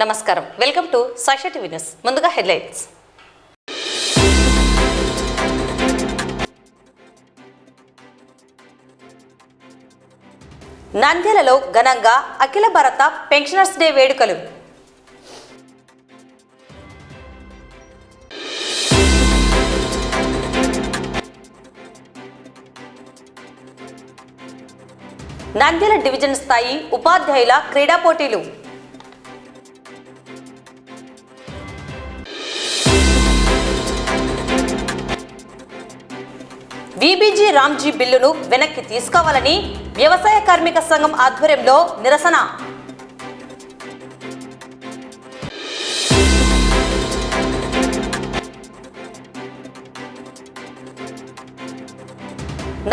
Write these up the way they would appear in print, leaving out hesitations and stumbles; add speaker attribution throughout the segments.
Speaker 1: నమస్కారం, welcome to Sakshi TV news. ముందుగా headlines. నంద్యాలలో ఘనంగా అఖిల భారత పెన్షనర్స్ డే వేడుకలు. నంద్యాల డివిజన్ స్థాయి ఉపాధ్యాయుల క్రీడా పోటీలు. వీబీజీ రామ్జీ బిల్లును వెనక్కి తీసుకోవాలని వ్యవసాయ కార్మిక సంఘం ఆధ్వర్యంలో నిరసన.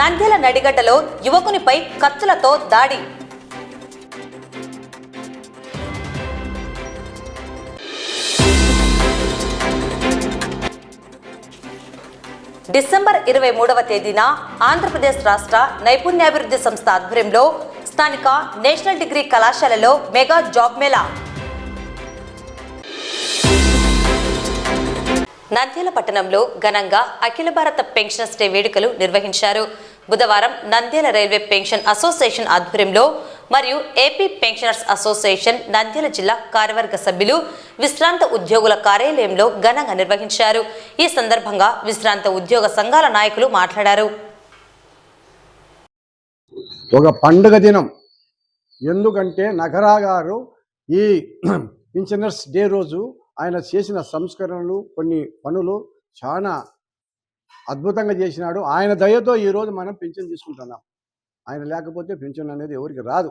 Speaker 1: నంద్యాల నడిగడ్డలో యువకునిపై కత్తులతో దాడి. డిసెంబర్ 23వ తేదీన ఆంధ్రప్రదేశ్ రాష్ట్ర నైపుణ్యాభివృద్ధి సంస్థ ఆధ్వర్యంలో స్థానిక నేషనల్ డిగ్రీ కళాశాలలో మెగా జాబ్ మేళా. నంద్యాల పట్టణంలో ఘనంగా అఖిల భారత పెన్షనర్స్ డే వేడుకలు నిర్వహించారు. బుధవారం నంద్యాల రైల్వే పెన్షన్ అసోసియేషన్ ఆధ్వర్యంలో మరియు ఏపీ పెన్షనర్స్ అసోసియేషన్ నంద్యాల జిల్లా కార్యవర్గ సభ్యులు విశ్రాంత ఉద్యోగుల కార్యాలయంలో ఘనంగా నిర్వహించారు. ఈ సందర్భంగా విశ్రాంత ఉద్యోగ సంఘాల నాయకులు మాట్లాడారు.
Speaker 2: ఒక పండుగ దినం, ఎందుకంటే నగరా గారు ఈ పెన్షనర్స్ డే రోజు ఆయన చేసిన సంస్కరణలు, కొన్ని పనులు చాలా అద్భుతంగా చేసినాడు. ఆయన దయతో ఈరోజు మనం పెన్షన్ తీసుకుంటున్నాం. ఆయన లేకపోతే పెన్షన్ అనేది ఎవరికి రాదు.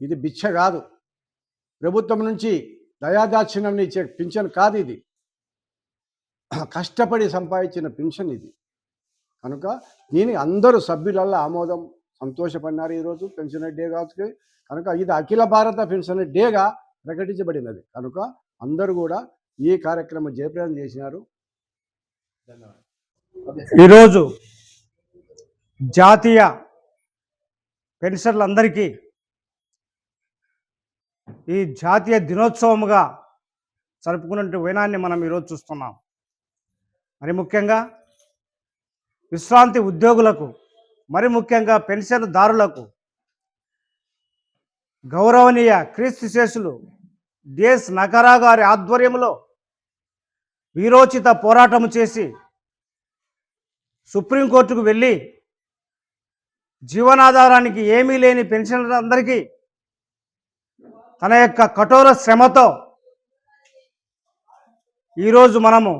Speaker 2: ఇది భిక్ష కాదు, ప్రభుత్వం నుంచి దయాదాక్షిణ్యం ఇచ్చే పెన్షన్ కాదు, ఇది కష్టపడి సంపాదించిన పెన్షన్ ఇది. కనుక దీనికి అందరూ సభ్యులల్లో ఆమోదం, సంతోషపడినారు ఈరోజు పెన్షనర్ డే కాబట్టి. కనుక ఇది అఖిల భారత పెన్షనర్ డేగా ప్రకటించబడినది. కనుక అందరూ కూడా ఈ కార్యక్రమం జయప్రదం చేసినారు.
Speaker 3: ఈరోజు జాతీయ పెన్షనర్లందరికీ ఈ జాతీయ దినోత్సవముగా జరుపుకునే వైనాన్ని మనం ఈరోజు చూస్తున్నాం. మరి ముఖ్యంగా విశ్రాంతి ఉద్యోగులకు, మరి ముఖ్యంగా పెన్షన్దారులకు గౌరవనీయ క్రీస్తు శేషులు డిఎస్ నకరా గారి ఆధ్వర్యంలో వీరోచిత పోరాటం చేసి సుప్రీంకోర్టుకు వెళ్ళి జీవనాధారానికి ఏమీ లేని పెన్షనర్లందరికీ తన యొక్క కఠోర శ్రమతో ఈరోజు మనము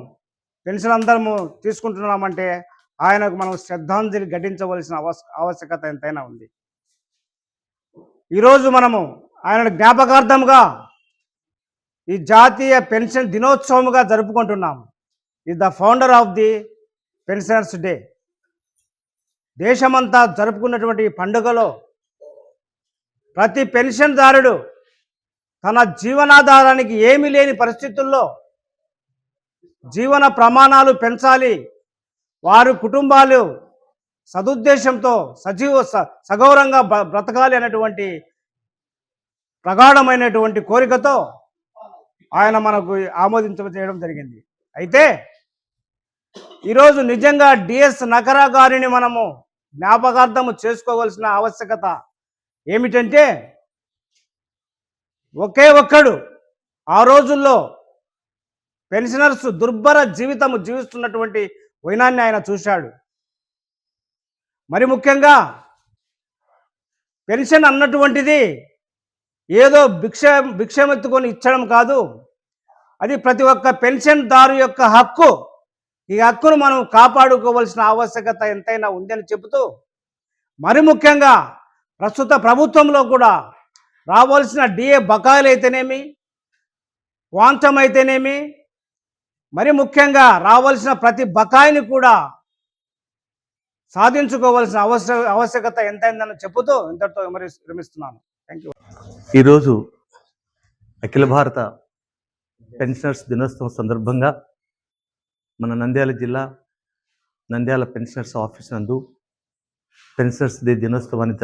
Speaker 3: పెన్షన్ అందరము తీసుకుంటున్నామంటే ఆయనకు మనం శ్రద్ధాంజలి ఘటించవలసిన ఆవశ్యకత ఎంతైనా ఉంది. ఈరోజు మనము ఆయన జ్ఞాపకార్థంగా ఈ జాతీయ పెన్షన్ దినోత్సవంగా జరుపుకుంటున్నాము. Is the founder of the pensioners day. దేశమంతా జరుపుకున్నటువంటి పండుగలో ప్రతి పెన్షన్దారుడు తన జీవనాధారానికి ఏమీ లేని పరిస్థితుల్లో జీవన ప్రమాణాలు పెంచాలి, వారి కుటుంబాలు సదుద్దేశంతో సగౌరవంగా బ్రతకాలి అనేటువంటి ప్రగాఢమైనటువంటి కోరికతో ఆయన మనకు ఆమోదించడం జరిగింది. అయితే ఈరోజు నిజంగా డిఎస్ నకరా గారిని మనము జ్ఞాపకార్థము చేసుకోవాల్సిన ఆవశ్యకత ఏమిటంటే, ఒకే ఒక్కడు ఆ రోజుల్లో పెన్షనర్స్ దుర్భర జీవితము జీవిస్తున్నటువంటి వైనాన్ని ఆయన చూశాడు. మరి ముఖ్యంగా పెన్షన్ అన్నటువంటిది ఏదో భిక్షమెత్తుకొని ఇచ్చడం కాదు, అది ప్రతి ఒక్క పెన్షన్దారు యొక్క హక్కు. ఈ హక్కును మనం కాపాడుకోవాల్సిన ఆవశ్యకత ఎంతైనా ఉందని చెబుతూ, మరి ముఖ్యంగా ప్రస్తుత ప్రభుత్వంలో కూడా రావాల్సిన డిఏ బకాయిలు అయితేనేమి, క్వాంటం అయితేనేమి, మరి ముఖ్యంగా రావాల్సిన ప్రతి బకాయిని కూడా సాధించుకోవాల్సిన ఆవశ్యకత ఎంతైందని చెబుతూ ఇంతటితో విరమిస్తున్నాను. Thank you.
Speaker 4: ఈరోజు అఖిల భారత పెన్షనర్స్ దినోత్సవం సందర్భంగా మన నంద్యాల జిల్లా నంద్యాల పెన్షనర్స్ ఆఫీస్ నందు పెన్షనర్స్ డే దినోత్సవాన్ని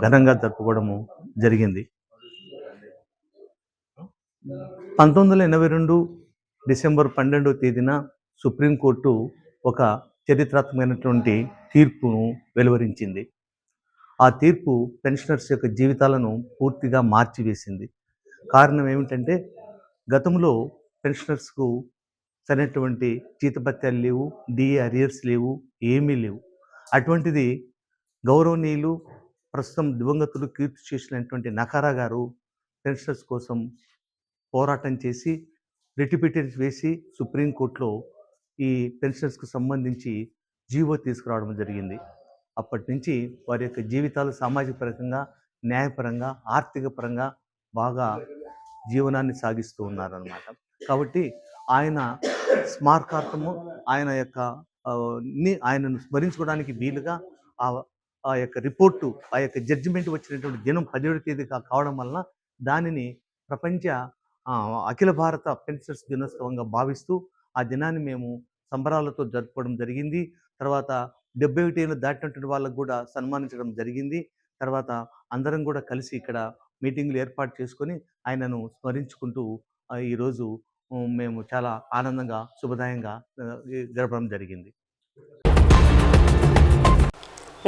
Speaker 4: ఘనంగా జరుపుకోవడము జరిగింది. 1982 డిసెంబర్ 12వ తేదీన సుప్రీంకోర్టు ఒక చరిత్రాత్మకమైనటువంటి తీర్పును వెలువరించింది. ఆ తీర్పు పెన్షనర్స్ యొక్క జీవితాలను పూర్తిగా మార్చివేసింది. కారణం ఏమిటంటే గతంలో పెన్షనర్స్కు సరైనటువంటి జీతభత్యాలు లేవు, డిఏ అరియర్స్ లేవు, ఏమీ లేవు. అటువంటిది గౌరవనీయులు ప్రస్తుతం దివంగతులు కీర్తి చేసినటువంటి నకారా గారు పెన్షనర్స్ కోసం పోరాటం చేసి రిట్ పిటిషన్ వేసి సుప్రీంకోర్టులో ఈ పెన్షనర్స్కు సంబంధించి జీవో తీసుకురావడం జరిగింది. అప్పటి నుంచి వారి యొక్క జీవితాలు సామాజిక పరంగా, న్యాయపరంగా, ఆర్థిక పరంగా బాగా జీవనాన్ని సాగిస్తూ ఉన్నారన్నమాట. కాబట్టి ఆయన స్మారకార్థము ఆయన యొక్క ఆయనను స్మరించుకోవడానికి వీలుగా ఆ యొక్క రిపోర్టు, ఆ యొక్క జడ్జిమెంట్ వచ్చినటువంటి దినం 17వ తేదీ కావడం వలన దానిని ప్రపంచ అఖిల భారత పెన్షనర్స్ దినోత్సవంగా భావిస్తూ ఆ దినాన్ని మేము సంబరాలతో జరుపుకోవడం జరిగింది. తర్వాత 71 ఏళ్ళు దాటినటువంటి వాళ్ళకు కూడా సన్మానించడం జరిగింది. తర్వాత అందరం కూడా కలిసి ఇక్కడ మీటింగ్లు ఏర్పాటు చేసుకొని ఆయనను స్మరించుకుంటూ ఈరోజు మేము చాలా ఆనందంగా, శుభదాయంగా గడపడం జరిగింది.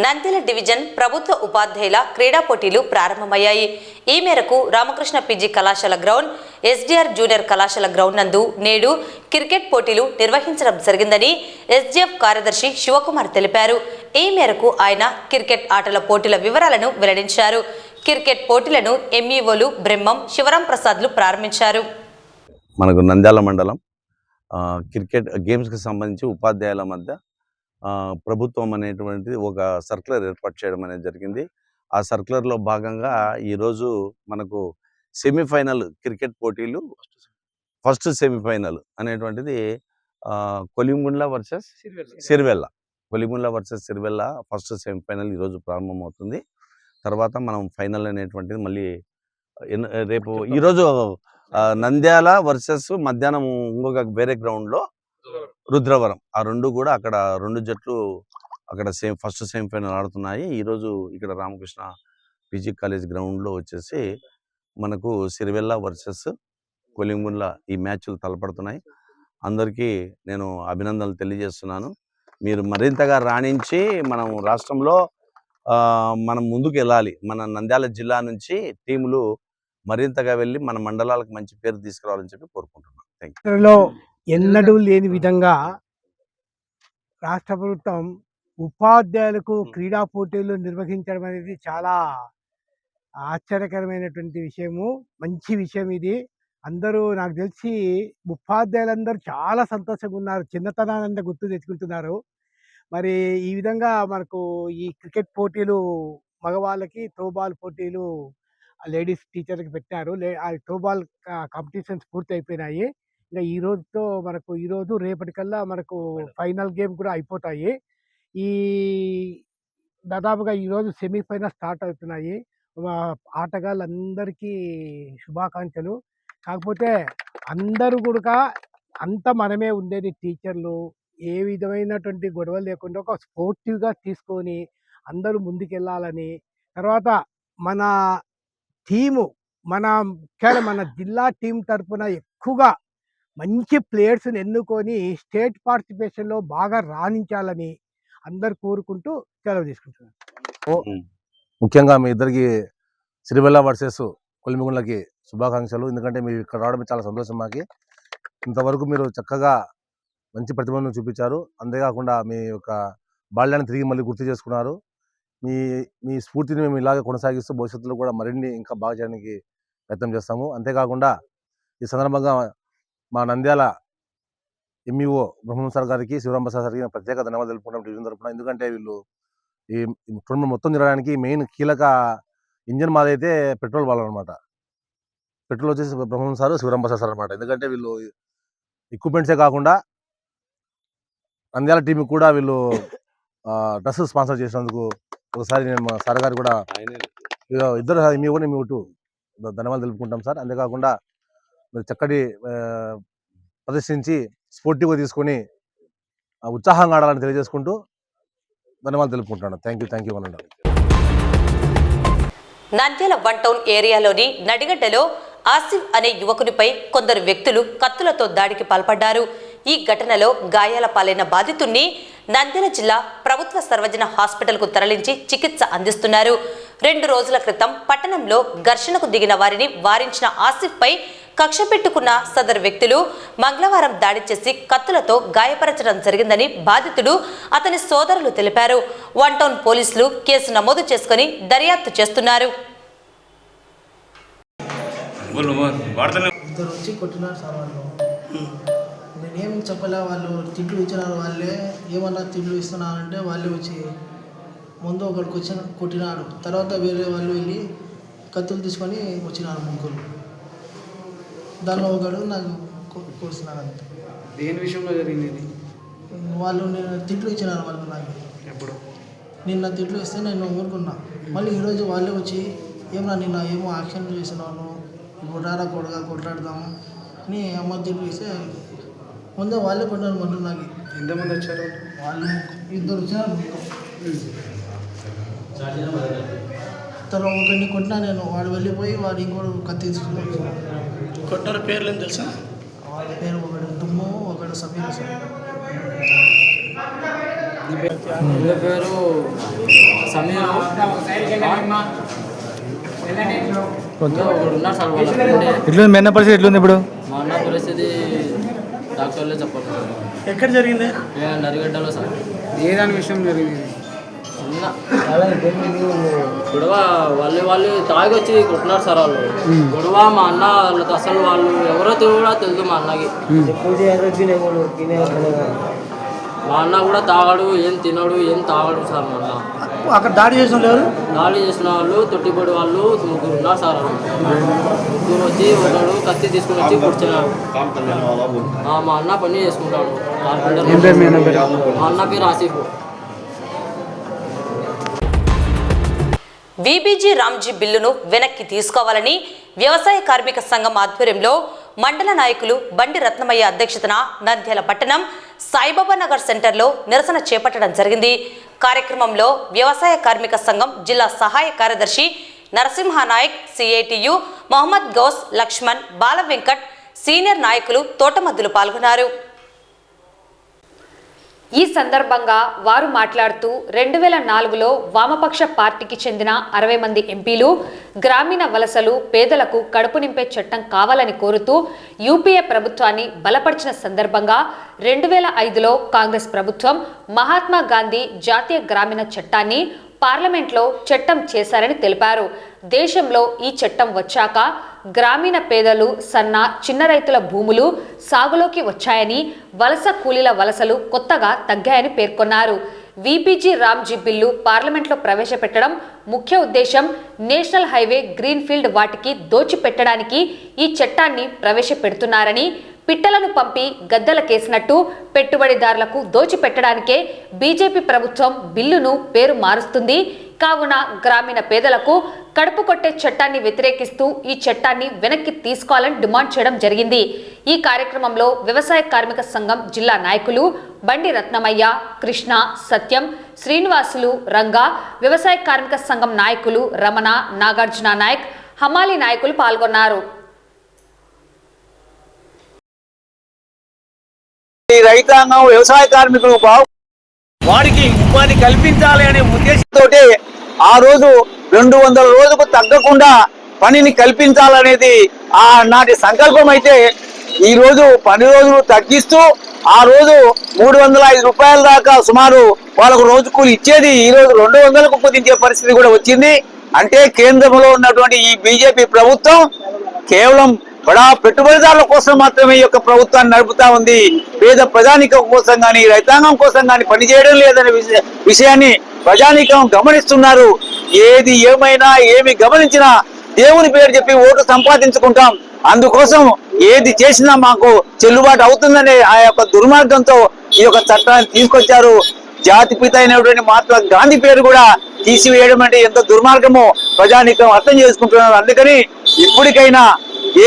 Speaker 1: నంద్యాల డివిజన్ ప్రభుత్వ ఉపాధ్యాయుల క్రీడా పోటీలు ప్రారంభమయ్యాయి. ఈ మేరకు రామకృష్ణ పీజీ కళాశాల గ్రౌండ్, ఎస్డిఆర్ జూనియర్ కళాశాల గ్రౌండ్ నందు నేడు క్రికెట్ పోటీలు నిర్వహించడం జరిగిందని ఎస్డిఎఫ్ కార్యదర్శి శివకుమార్ తెలిపారు. ఈ మేరకు ఆయన క్రికెట్ ఆటల పోటీల వివరాలను వెల్లడించారు. క్రికెట్ పోటీలను ఎంఈఓలు బ్రహ్మం, శివరాం ప్రసాద్లు ప్రారంభించారు.
Speaker 5: మనకు నంద్యాల మండలం క్రికెట్ గేమ్స్కి సంబంధించి ఉపాధ్యాయుల మధ్య ప్రభుత్వం అనేటువంటిది ఒక సర్క్యులర్ ఏర్పాటు చేయడం అనేది జరిగింది. ఆ సర్క్యులర్లో భాగంగా ఈరోజు మనకు సెమీఫైనల్ క్రికెట్ పోటీలు, ఫస్ట్ సెమీఫైనల్ అనేటువంటిది Kolimigundla versus Sirivella, Kolimigundla versus Sirivella first semifinal ఈరోజు ప్రారంభమవుతుంది. తర్వాత మనం ఫైనల్ అనేటువంటిది మళ్ళీ రేపు ఈరోజు నంద్యాల వర్సెస్ మధ్యాహ్నం ఇంకొక వేరే గ్రౌండ్లో రుద్రవరం, ఆ రెండు కూడా అక్కడ రెండు జట్లు అక్కడ ఫస్ట్ సెమీఫైనల్ ఆడుతున్నాయి. ఈరోజు ఇక్కడ రామకృష్ణ పీజీ కాలేజ్ గ్రౌండ్లో వచ్చేసి మనకు సిరివెల్ల వర్సెస్ కొలింగుండ్ల ఈ మ్యాచ్లు తలపడుతున్నాయి. అందరికీ నేను అభినందనలు తెలియజేస్తున్నాను. మీరు మరింతగా రాణించి మనం రాష్ట్రంలో మనం ముందుకు వెళ్ళాలి. మన నంద్యాల జిల్లా నుంచి టీములు మరింతగా వెళ్ళి మన మండలాలకు మంచి పేరు తీసుకురావాలని చెప్పి కోరుకుంటున్నాను. Thank you.
Speaker 6: ఎన్నడూ లేని విధంగా రాష్ట్ర ప్రభుత్వం ఉపాధ్యాయులకు క్రీడా పోటీలు నిర్వహించడం అనేది చాలా ఆశ్చర్యకరమైనటువంటి విషయము, మంచి విషయం ఇది. అందరూ నాకు తెలిసి ఉపాధ్యాయులందరూ చాలా సంతోషంగా ఉన్నారు, చిన్నతనాన్ని గుర్తు తెచ్చుకుంటున్నారు. మరి ఈ విధంగా మనకు ఈ క్రికెట్ పోటీలు మగవాళ్ళకి, త్రోబాల్ పోటీలు లేడీస్ టీచర్కి పెట్టారు. ఆ త్రోబాల్ కాంపిటీషన్స్ పూర్తి అయిపోయినాయి. ఇంకా ఈ రోజుతో మనకు ఈరోజు రేపటికల్లా మనకు ఫైనల్ గేమ్ కూడా అయిపోతాయి. ఈ దాదాపుగా ఈరోజు సెమీఫైనల్ స్టార్ట్ అవుతున్నాయి. ఆటగాళ్ళందరికీ శుభాకాంక్షలు. కాకపోతే అందరూ కూడా అంత మనమే ఉండేది, టీచర్లు ఏ విధమైనటువంటి గొడవలు లేకుండా ఒక స్పోర్టివ్గా తీసుకొని అందరూ ముందుకెళ్ళాలని, తర్వాత మన టీము మన జిల్లా టీం తరఫున ఎక్కువగా మంచి ప్లేయర్స్ని ఎన్నుకొని స్టేట్ పార్టిసిపేషన్లో బాగా రాణించాలని అందరు కోరుకుంటూ సెలవు తీసుకుంటున్నాను.
Speaker 7: ముఖ్యంగా మీ ఇద్దరికి సిరివెల్ల వర్సెస్ కొలిమిగుండ్లకి శుభాకాంక్షలు. ఎందుకంటే మీరు ఇక్కడ రావడం చాలా సంతోషం మాకి. ఇంతవరకు మీరు చక్కగా మంచి ప్రతిభను చూపించారు. అంతేకాకుండా మీ యొక్క బాల్యాన్ని తిరిగి మళ్ళీ గుర్తు చేసుకున్నారు. మీ స్ఫూర్తిని మేము ఇలాగే కొనసాగిస్తూ భవిష్యత్తులో కూడా మరిన్ని ఇంకా బాగా చేయడానికి ప్రయత్నం చేస్తాము. అంతేకాకుండా ఈ సందర్భంగా మా నంద్యాల ఎంఈఓ బ్రహ్మం సార్ గారికి, శివరాం ప్రసాద్ గారికి ప్రత్యేక ధన్యవాదాలు తెలుపుకుంటాం డివిజన్ తరఫున. ఎందుకంటే వీళ్ళు ఈ టోర్నమెంట్ మొత్తం జరగడానికి మెయిన్ కీలక ఇంజన్ మాదైతే పెట్రోల్ వాళ్ళు అనమాట. పెట్రోల్ వచ్చేసి బ్రహ్మం సార్, శివరాం ప్రసాద్ సార్ అనమాట. ఎందుకంటే వీళ్ళు ఎక్విప్మెంట్సే కాకుండా నంద్యాల టీంకి కూడా వీళ్ళు డ్రెస్ స్పాన్సర్ చేసినందుకు ఒకసారి నేను మా సార్ గారు కూడా ఇద్దరు మేము ధన్యవాదాలు తెలుపుకుంటాం సార్. అంతేకాకుండా మీరు చక్కటి ప్రదర్శించి స్పోర్టివ్గా తీసుకొని ఉత్సాహంగా ఆడాలని తెలియజేసుకుంటూ ధన్యవాదాలు తెలుపుకుంటున్నాను. థ్యాంక్ యూ అనండి.
Speaker 1: నంద్యాల 1 టౌన్ ఏరియాలోని నడిగడ్డలో ఆసిఫ్ అనే యువకునిపై కొందరు వ్యక్తులు కత్తులతో దాడికి పాల్పడ్డారు. ఈ ఘటనలో గాయాల పాలైన బాధితుణ్ణి నంద్యాల జిల్లా ప్రభుత్వ సర్వజన హాస్పిటల్కు తరలించి చికిత్స అందిస్తున్నారు. 2 రోజుల క్రితం పట్టణంలో ఘర్షణకు దిగిన వారిని వారించిన ఆసిఫ్పై కక్ష పెట్టుకున్న సదరు వ్యక్తులు మంగళవారం దాడి చేసి కత్తులతో గాయపరచడం జరిగిందని బాధితుడు అతని సోదరులు తెలిపారు. 1 టౌన్ పోలీసులు కేసు నమోదు చేసుకుని దర్యాప్తు చేస్తున్నారు.
Speaker 8: ఇద్దరు వచ్చి కొట్టినారు సార్ వాళ్ళు. నేనేం చెప్పలే, వాళ్ళు తిట్లు ఇచ్చినారు. వాళ్ళే ఏమన్నా తిట్లు ఇస్తున్నారంటే వాళ్ళే వచ్చి ముందు ఒకరికి వచ్చి కొట్టినాడు. తర్వాత వేరే వాళ్ళు వెళ్ళి కత్తులు తీసుకొని వచ్చినారు 3. దానిలో ఒకడు నాకు కోసినాడు. అంతే.
Speaker 9: దేని విషయంలో జరిగింది?
Speaker 8: వాళ్ళు నేను తిట్లు ఇచ్చినారు వాళ్ళు నాకు.
Speaker 9: ఎప్పుడు?
Speaker 8: నిన్న తిట్లు ఇస్తే నేను ఊరుకున్నా. మళ్ళీ ఈరోజు వాళ్ళే వచ్చి ఏమన్నా నిన్న ఏమో యాక్షన్ చేసినాను, ఇప్పుడు రారా కొట్లాడదాము అని అమ్మ తిట్లు ఇస్తే ముందే వాళ్ళే కొట్టినారు. మంటూ నాకు.
Speaker 9: ఎంతమంది వచ్చారు?
Speaker 8: వాళ్ళు 2 వచ్చినారు. తర్వాత ఒకరిని కొట్టినా నేను. వాడు వెళ్ళిపోయి వాడు ఇంకోటి కత్తి తీసుకుని వచ్చినాడు.
Speaker 9: కొట్టారు పేర్లు ఏం తెలుసా?
Speaker 8: వాడి పేరు ఒకడు దుమ్ము, ఒకడు సమీర్ సార్.
Speaker 10: నా పేరు సమీర్. ఒకడు ఉన్నారు సార్.
Speaker 3: ఎట్లుంది మీ అన్న పరిస్థితి? ఎట్లుంది ఇప్పుడు?
Speaker 10: మా అన్న పరిస్థితి డాక్టర్లే చెప్పాలి సార్.
Speaker 9: ఎక్కడ జరిగింది?
Speaker 10: నరిగడ్డలో సార్.
Speaker 9: ఏ దాని విషయం జరిగింది?
Speaker 10: గొడవ వాళ్ళు తాగి వచ్చి కొట్టినారు సార్. వాళ్ళు గొడవ మా అన్న వాళ్ళతో అసలు వాళ్ళు ఎవరో కూడా తెలుసు మా అన్నకి. మా అన్న కూడా తాగాడు, ఏం తినడు, ఏం తాగాడు సార్. మా అన్న
Speaker 8: అక్కడ దాడి చేసిన వాళ్ళు
Speaker 10: దాడి చేసిన వాళ్ళు తొట్టిపడి వాళ్ళు 3 ఉన్నారు సార్. 3 వచ్చి ఒకడు కత్తి తీసుకుని వచ్చి కూర్చున్నాడు. మా అన్న పని చేసుకుంటాడు. మా అన్న పేరు ఆసిఫ్.
Speaker 1: వీబీజీ రామ్జీ బిల్లును వెనక్కి తీసుకోవాలని వ్యవసాయ కార్మిక సంఘం ఆధ్వర్యంలో మండల నాయకులు బండి రత్నమయ్య అధ్యక్షతన నంద్యాల పట్టణం సాయిబాబా నగర్ సెంటర్లో నిరసన చేపట్టడం జరిగింది. కార్యక్రమంలో వ్యవసాయ కార్మిక సంఘం జిల్లా సహాయ కార్యదర్శి నరసింహనాయక్, సిఐటియు మహమ్మద్ గౌస్, లక్ష్మణ్, బాల వెంకట్, సీనియర్ నాయకులు తోటమద్దులు పాల్గొన్నారు.
Speaker 11: ఈ సందర్భంగా వారు మాట్లాడుతూ 2004లో వామపక్ష పార్టీకి చెందిన 60 మంది ఎంపీలు గ్రామీణ వలసలు పేదలకు కడుపు నింపే చట్టం కావాలని కోరుతూ యూపీఏ ప్రభుత్వాన్ని బలపరిచిన సందర్భంగా 2005లో కాంగ్రెస్ ప్రభుత్వం మహాత్మా గాంధీ జాతీయ గ్రామీణ చట్టాన్ని పార్లమెంట్లో చట్టం చేశారని తెలిపారు. దేశంలో ఈ చట్టం వచ్చాక గ్రామీణ పేదలు, సన్న చిన్న రైతుల భూములు సాగులోకి వచ్చాయని, వలస కూలీల వలసలు కొత్తగా తగ్గాయని పేర్కొన్నారు. వీబీజీ రామ్జీ బిల్లు పార్లమెంట్లో ప్రవేశపెట్టడం ముఖ్య ఉద్దేశం నేషనల్ హైవే, గ్రీన్ఫీల్డ్ వాటికి దోచిపెట్టడానికి ఈ చట్టాన్ని ప్రవేశపెడుతున్నారని, పిట్టలను పంపి గద్దలకేసినట్టు పెట్టుబడిదారులకు దోచిపెట్టడానికే బీజేపీ ప్రభుత్వం బిల్లును పేరు మారుస్తుంది. కావున గ్రామీణ పేదలకు కడుపు కొట్టే చట్టాన్ని వ్యతిరేకిస్తూ ఈ చట్టాన్ని వెనక్కి తీసుకోవాలని డిమాండ్ చేయడం జరిగింది. ఈ కార్యక్రమంలో వ్యవసాయ కార్మిక సంఘం జిల్లా నాయకులు బండి రత్నమయ్య, కృష్ణ, సత్యం, శ్రీనివాసులు, రంగా, వ్యవసాయ కార్మిక సంఘం నాయకులు రమణ, నాగార్జున నాయక్, హమాలి నాయకులు పాల్గొన్నారు.
Speaker 12: రైతాంగం, వ్యవసాయ కార్మికులు వారికి ఉపాధి కల్పించాలి అనే ఉద్దేశంతో ఆ రోజు 200 రోజులకు తగ్గకుండా పనిని కల్పించాలనేది ఆనాటి సంకల్పం. అయితే ఈ రోజు 10 రోజులు తగ్గిస్తూ ఆ రోజు 305 రూపాయల దాకా సుమారు వాళ్ళకు రోజు కూలి ఇచ్చేది ఈ రోజు 200కు కుదించే పరిస్థితి కూడా వచ్చింది. అంటే కేంద్రంలో ఉన్నటువంటి ఈ బీజేపీ ప్రభుత్వం కేవలం బడా పెట్టుబడిదారుల కోసం మాత్రమే ఈ యొక్క ప్రభుత్వాన్ని నడుపుతా ఉంది. పేద ప్రజానీకం కోసం కానీ రైతాంగం కోసం కానీ పనిచేయడం లేదనే విషయాన్ని ప్రజానీకం గమనిస్తున్నారు. ఏది ఏమైనా ఏమి గమనించినా దేవుని పేరు చెప్పి ఓటు సంపాదించుకుంటాం, అందుకోసం ఏది చేసినా మాకు చెల్లుబాటు అవుతుందనే ఆ యొక్క దుర్మార్గంతో ఈ యొక్క చట్టాన్ని తీసుకొచ్చారు. జాతిపిత అయినటువంటి మహాత్మా గాంధీ పేరు కూడా తీసివేయడం అంటే ఎంత దుర్మార్గమో ప్రజానీకం అర్థం చేసుకుంటున్నారు. అందుకని ఇప్పటికైనా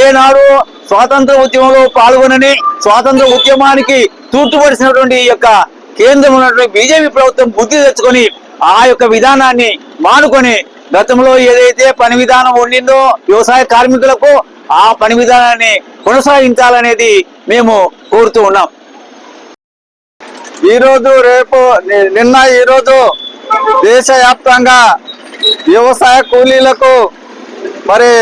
Speaker 12: ఏనాడు స్వాతంత్ర ఉద్యమంలో పాల్గొనని, స్వాతంత్ర ఉద్యమానికి తూర్పుపడిసినటువంటి ఈ యొక్క కేంద్రం ఉన్నటువంటి బీజేపీ ప్రభుత్వం బుద్ధి తెచ్చుకొని ఆ యొక్క విధానాన్ని మానుకొని గతంలో ఏదైతే పని విధానం ఉండిందో వ్యవసాయ కార్మికులకు ఆ పని విధానాన్ని కొనసాగించాలనేది మేము కోరుతూ ఉన్నాం. ఈరోజు రేపు ఈరోజు దేశవ్యాప్తంగా వ్యవసాయ కూలీలకు మరి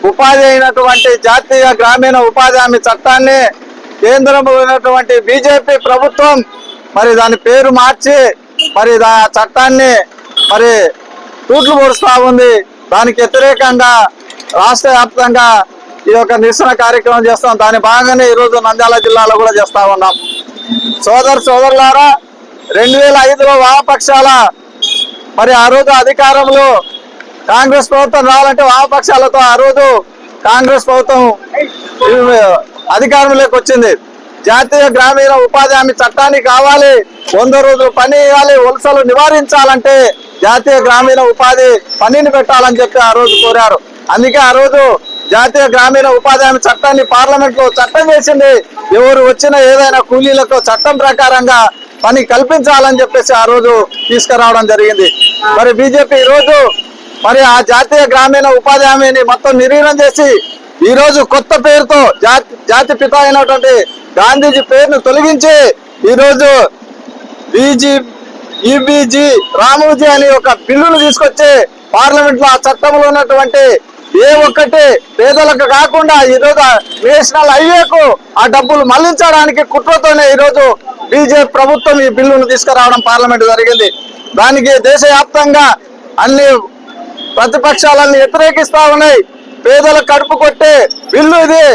Speaker 12: ఉపాధి అయినటువంటి జాతీయ గ్రామీణ ఉపాధి హామీ చట్టాన్ని కేంద్రంలో ఉన్నటువంటి బీజేపీ ప్రభుత్వం మరి దాని పేరు మార్చి మరి ఆ చట్టాన్ని మరి తూట్లు పొడుస్తూ ఉంది. దానికి వ్యతిరేకంగా రాష్ట్ర వ్యాప్తంగా ఈ యొక్క నిరసన కార్యక్రమం చేస్తాం. దాని భాగంగానే ఈరోజు నంద్యాల జిల్లాలో కూడా చేస్తా ఉన్నాం. సోదరులారా, 2005లో వామపక్షాల మరి ఆ రోజు అధికారంలో కాంగ్రెస్ ప్రభుత్వం రావాలంటే వామపక్షాలతో ఆ రోజు కాంగ్రెస్ ప్రభుత్వం అధికారంలోకి వచ్చింది. జాతీయ గ్రామీణ ఉపాధి హామీ చట్టాన్ని కావాలి, 100 రోజులు పని ఇవ్వాలి, వలసలు నివారించాలంటే జాతీయ గ్రామీణ ఉపాధి పనిని పెట్టాలని చెప్పి ఆ రోజు కోరారు. అందుకే ఆ రోజు జాతీయ గ్రామీణ ఉపాధి హామీ చట్టాన్ని పార్లమెంట్ లో చట్టం చేసింది. ఎవరు వచ్చిన ఏదైనా కూలీలకు చట్టం ప్రకారంగా పని కల్పించాలని చెప్పేసి ఆ రోజు తీసుకురావడం జరిగింది. మరి బీజేపీ ఈ రోజు మరి ఆ జాతీయ గ్రామీణ ఉపాధి హామీని మొత్తం నిర్వీర్యం చేసి ఈ రోజు కొత్త పేరుతో జాతి పిత అయినటువంటి గాంధీజీ పేరును తొలగించి ఈ రోజు ఈబీజీ రామోజీ అని ఒక బిల్లును తీసుకొచ్చి పార్లమెంట్ లో ఆ చట్టంలో ఉన్నటువంటి ఏ ఒక్కటి పేదలకు కాకుండా ఈ రోజు నేషనల్ హైవేకు ఆ డబ్బులు మళ్లించడానికి కుట్రతోనే ఈ రోజు బీజేపీ ప్రభుత్వం ఈ బిల్లును తీసుకురావడం పార్లమెంట్ జరిగింది. దానికి దేశవ్యాప్తంగా అన్ని ప్రతిపక్షాలన్నీ వ్యతిరేకిస్తా ఉన్నాయి. పేదల కడుపు కొట్టే బిల్లు ఇది,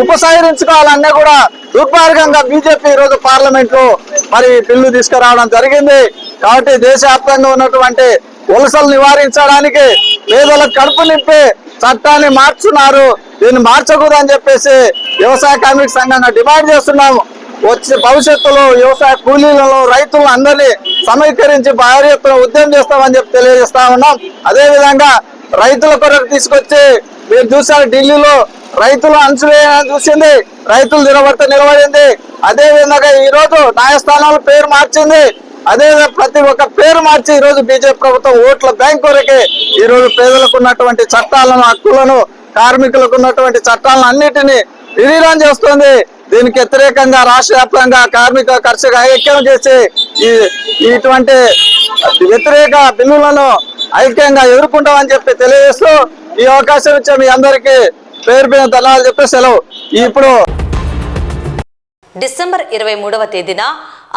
Speaker 12: ఉపసంహరించుకోవాలన్నా కూడా దుర్మార్గంగా బీజేపీ ఈ రోజు పార్లమెంట్ లో మరి బిల్లు తీసుకురావడం జరిగింది. కాబట్టి దేశవ్యాప్తంగా ఉన్నటువంటి వలసలు నివారించడానికి పేదల కడుపు నింపే చట్టాన్ని మార్చున్నారు. దీన్ని మార్చకూడదని చెప్పేసి వ్యవసాయ కార్మిక సంఘంగా డిమాండ్ చేస్తున్నాము. వచ్చే భవిష్యత్తులో వ్యవసాయ కూలీలను రైతులను అందరినీ సమీకరించి భారీ ఎత్తున ఉద్యమం చేస్తామని చెప్పి తెలియజేస్తా ఉన్నాం. అదే విధంగా రైతుల కొరకు తీసుకొచ్చి మీరు చూసారు, ఢిల్లీలో రైతులు అణచివేయాలని చూసింది, రైతులు నిలబడింది. అదే విధంగా ఈ రోజు న్యాయస్థానాల పేరు మార్చింది. అదే ప్రతి ఒక్క పేరు మార్చి ఈ రోజు బీజేపీ ప్రభుత్వం ఓట్ల బ్యాంక్ వరకే ఈ రోజు పేదలకు ఉన్నటువంటి చట్టాలను, హక్కులను, కార్మికులకు ఉన్నటువంటి చట్టాలను అన్నిటినీ నిర్వీర్యం చేస్తుంది. దీనికి వ్యతిరేకంగా రాష్ట్ర వ్యాప్తంగా కార్మిక కర్షక ఐక్యం చేసి ఇటువంటి వ్యతిరేక బిల్లులను ఐక్యంగా ఎదుర్కొంటామని చెప్పి తెలియజేస్తూ ఈ అవకాశం ఇచ్చే మీ అందరికీ పేరు పేరు ధన్యవాదాలు చెప్పి సెలవు. ఇప్పుడు
Speaker 1: డిసెంబర్ 23వ తేదీన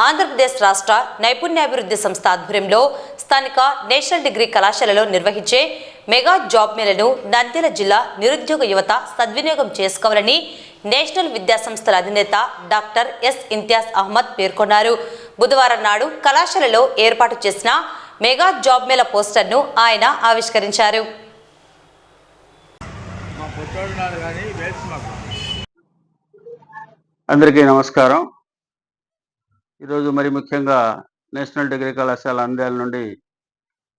Speaker 1: ఆంధ్రప్రదేశ్ రాష్ట్ర నైపుణ్యాభివృద్ధి సంస్థ ఆధ్వర్యంలో స్థానిక నేషనల్ డిగ్రీ కళాశాలలో నిర్వహించే మెగా జాబ్ మేళను నంద్యాల జిల్లా నిరుద్యోగ యువత సద్వినియోగం చేసుకోవాలని నేషనల్ విద్యా సంస్థల అధినేత డాక్టర్ ఎస్ ఇంతియాజ్ అహ్మద్ పేర్కొన్నారు. బుధవారం నాడు కళాశాలలో ఏర్పాటు చేసిన మెగా జాబ్ మేళ పోస్టర్ను ఆయన ఆవిష్కరించారు.
Speaker 13: అందరికీ నమస్కారం. ఈరోజు మరి ముఖ్యంగా నేషనల్ డిగ్రీ కళాశాల నంద్యాల నుండి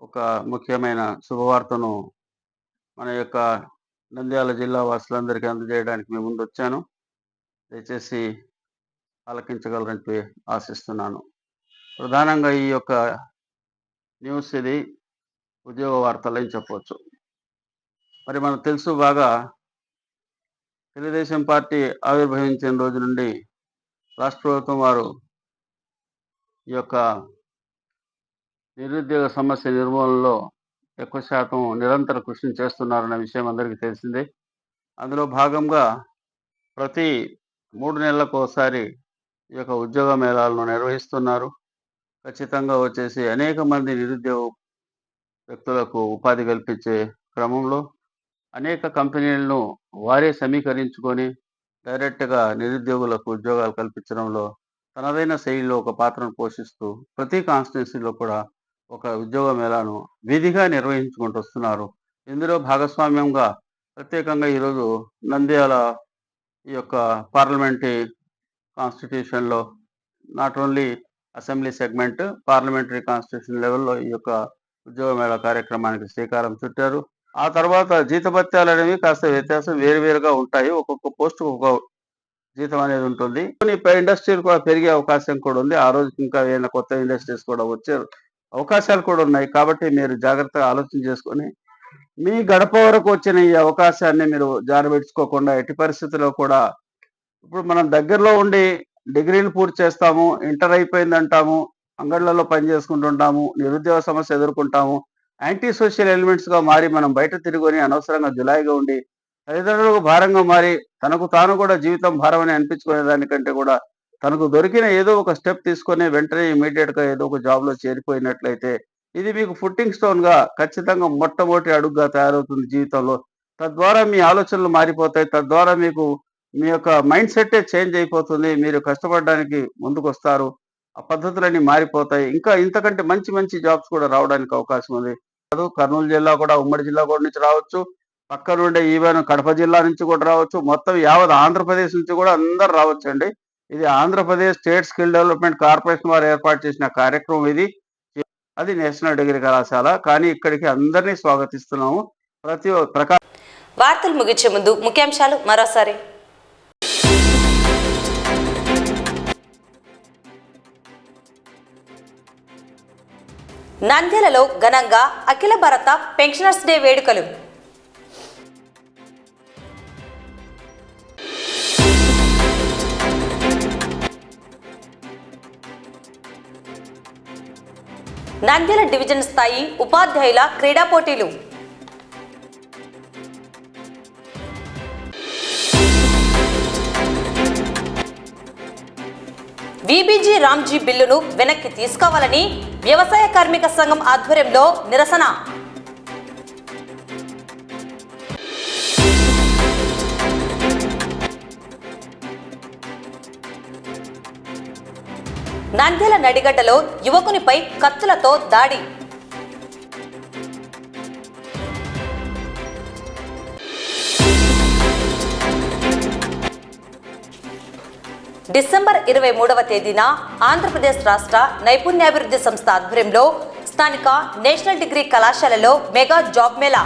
Speaker 13: ఒక ముఖ్యమైన శుభవార్తను మన యొక్క నంద్యాల జిల్లా వాసులందరికీ అందజేయడానికి మేము ముందు వచ్చాను. దయచేసి ఆలకించగలరని ఆశిస్తున్నాను. ప్రధానంగా ఈ యొక్క న్యూస్ ఇది ఉద్యోగ వార్తలు అని చెప్పవచ్చు. మరి మనకు తెలుసు, బాగా తెలుగుదేశం పార్టీ ఆవిర్భవించిన రోజు నుండి రాష్ట్ర ప్రభుత్వం వారు ఈ యొక్క నిరుద్యోగ సమస్య నిర్మూలనలో ఎక్కువ శాతం నిరంతర కృషి చేస్తున్నారన్న విషయం అందరికీ తెలిసిందే. అందులో భాగంగా ప్రతి 3 నెలలకు ఒకసారి ఈ యొక్క ఉద్యోగ మేళాలను నిర్వహిస్తున్నారు. ఖచ్చితంగా వచ్చేసి అనేక మంది నిరుద్యోగ వ్యక్తులకు ఉపాధి కల్పించే క్రమంలో అనేక కంపెనీలను వారే సమీకరించుకొని డైరెక్ట్గా నిరుద్యోగులకు ఉద్యోగాలు కల్పించడంలో తనదైన శైలిలో ఒక పాత్రను పోషిస్తూ ప్రతి కాన్స్టిట్యున్సీలో కూడా ఒక ఉద్యోగ మేళాను విధిగా నిర్వహించుకుంటూ వస్తున్నారు. ఇందులో భాగస్వామ్యంగా ప్రత్యేకంగా ఈరోజు నంద్యాల ఈ యొక్క పార్లమెంటరీ కాన్స్టిట్యూషన్లో not only assembly segment, parliamentary constitution లెవెల్లో ఈ యొక్క ఉద్యోగ మేళా కార్యక్రమానికి శ్రీకారం చుట్టారు. ఆ తర్వాత జీతభత్యాలు అనేవి కాస్త వ్యత్యాసం వేరువేరుగా ఉంటాయి. ఒక్కొక్క పోస్ట్ ఒక్కొక్క జీతం అనేది ఉంటుంది. కొన్ని ఇండస్ట్రీలు కూడా పెరిగే అవకాశం కూడా ఉంది. ఆ రోజు ఇంకా ఏమైనా కొత్త ఇండస్ట్రీస్ కూడా వచ్చే అవకాశాలు కూడా ఉన్నాయి. కాబట్టి మీరు జాగ్రత్తగా ఆలోచన చేసుకొని మీ గడప వరకు వచ్చిన ఈ అవకాశాన్ని మీరు జారబెట్టుకోకుండా ఎట్టి పరిస్థితుల్లో కూడా ఇప్పుడు మనం దగ్గరలో ఉండి డిగ్రీలు పూర్తి చేస్తాము, ఇంటర్ అయిపోయిందంటాము, అంగళ్ళలో పని చేసుకుంటుంటాము, నిరుద్యోగ సమస్య ఎదుర్కొంటాము, యాంటీ సోషల్ ఎలిమెంట్స్గా మారి మనం బయట తిరుగుని అనవసరంగా జులాయిగా ఉండి తల్లిదండ్రులకు భారంగా మారి తనకు తాను కూడా జీవితం భారం అని అనిపించుకునే దానికంటే కూడా తనకు దొరికిన ఏదో ఒక స్టెప్ తీసుకొని వెంటనే ఇమీడియట్గా ఏదో ఒక జాబ్లో చేరిపోయినట్లయితే ఇది మీకు ఫుట్టింగ్ స్టోన్గా ఖచ్చితంగా మొట్టమొదటి అడుగుగా తయారవుతుంది జీవితంలో. తద్వారా మీ ఆలోచనలు మారిపోతాయి. తద్వారా మీకు మీ యొక్క మైండ్ సెట్టే చేంజ్ అయిపోతుంది. మీరు కష్టపడడానికి ముందుకు వస్తారు. ఆ పద్ధతులన్నీ మారిపోతాయి. ఇంకా ఇంతకంటే మంచి మంచి జాబ్స్ కూడా రావడానికి అవకాశం ఉంది. కర్నూలు జిల్లా కూడా ఉమ్మడి జిల్లా కూడా నుంచి రావచ్చు, పక్కన ఉండే ఈవెన్ కడప జిల్లా నుంచి కూడా రావచ్చు, మొత్తం యావత్ ఆంధ్రప్రదేశ్ నుంచి కూడా అందరు రావచ్చండి. ఇది Andhra Pradesh state skill development corporation వారు ఏర్పాటు చేసిన కార్యక్రమం ఇది. అది నేషనల్ డిగ్రీ కళాశాల. కానీ ఇక్కడికి అందరినీ స్వాగతిస్తున్నాము.
Speaker 1: వార్తలు ముగించే ముందు ముఖ్యాంశాలు మరోసారి. నంద్యాలలో ఘనంగా అఖిల భారత పెన్షనర్స్ డే వేడుకలు. నంద్యాల డివిజన్ స్థాయి ఉపాధ్యాయుల క్రీడా పోటీలు. వీబీజీ రామ్జీ బిల్లును వెనక్కి తీసుకోవాలని వ్యవసాయ కార్మిక సంఘం ఆధ్వర్యంలో నిరసన. నంద్యాల నడిగడ్డలో యువకునిపై కత్తులతో దాడి. డిసెంబర్ 23వ తేదీన ఆంధ్రప్రదేశ్ రాష్ట్ర నైపుణ్యాభివృద్ధి సంస్థ ఆధ్వర్యంలో స్థానిక నేషనల్ డిగ్రీ కళాశాలలో మెగా జాబ్ మేళా.